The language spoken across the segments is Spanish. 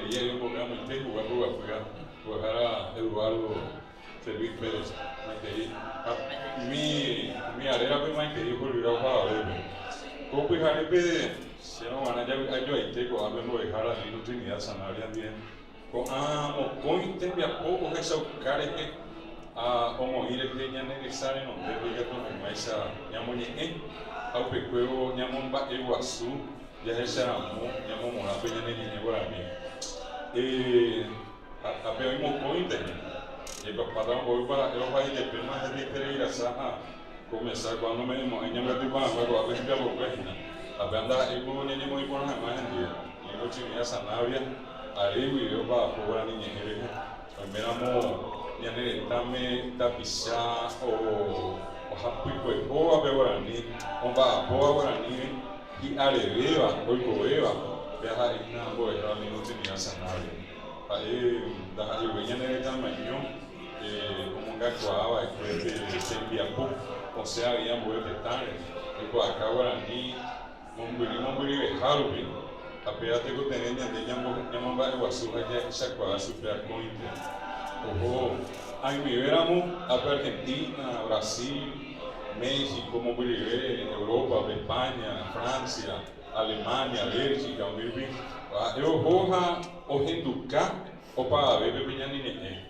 quería yo porque me estoy jugando pues era Eduardo Luis Pérez, mi arera pues me quería volver a jugar como pues haré se no van a yo ahí te coja me voy a dejar a la Trinidad Sanabria bien con o con tembe a pouco essa cara que a como ir que ya necessário não deve que tu mais a nyamonye ao pequeno nyamomba Iguaçu ya recebemos nyamomona pe nyanenye agora bem e a pe imo cointe e para hoje para eu vai de pena de ter essa começar quando mesmo nyamga de ba agora a gente já vou ver a banda e como nyenye mo ipona mais dia e no tinha essa navia aí eu ba por ani nyenye meramo nyanere tame tapisa o hapikwe o abewarani omba o abewarani e areveva o coeva berra ina boa era minuto de sanari aí da aí nyanere tamanho como gacoava e sempre a pouco ou seja ia moer detalhe e com a cawarani mumburi harubi apesar de que eu tenho nyamamba Iguaçu já chacua super cointe aí me veramos a Argentina, Brasil, México, como viver Europa, Espanha, França, Alemanha, Bélgica, eu vou o renducar o para ver pinhanine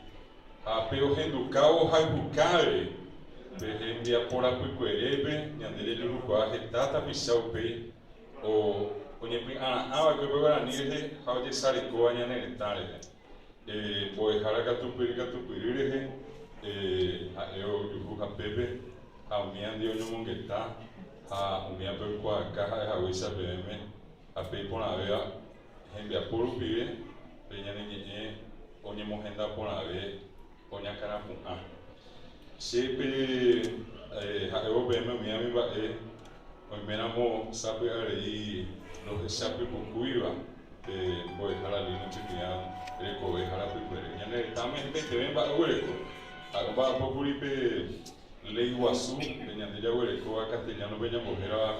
a peo renducar o raibukare envia por a cuiquerebe nyandele luluqua retata pisau pe o nyepi vai que agora nele how de saricoa nyanele tare pois haraka tupirire eu juha pepe a minha de onde mongeta a minha pe kwa caja de wisa bm a pe pona vea envia por pire peña ni onye mohenda pona ve onya cara pun a sepe eu bm minha mi ba o menamo sabe aí no sabe cuiva pois hala lino chinia ko e hala pipere nyane tamen te ven ba ureko agba populi pe le Iguaçu nyane ya ureko a castellano benya mojera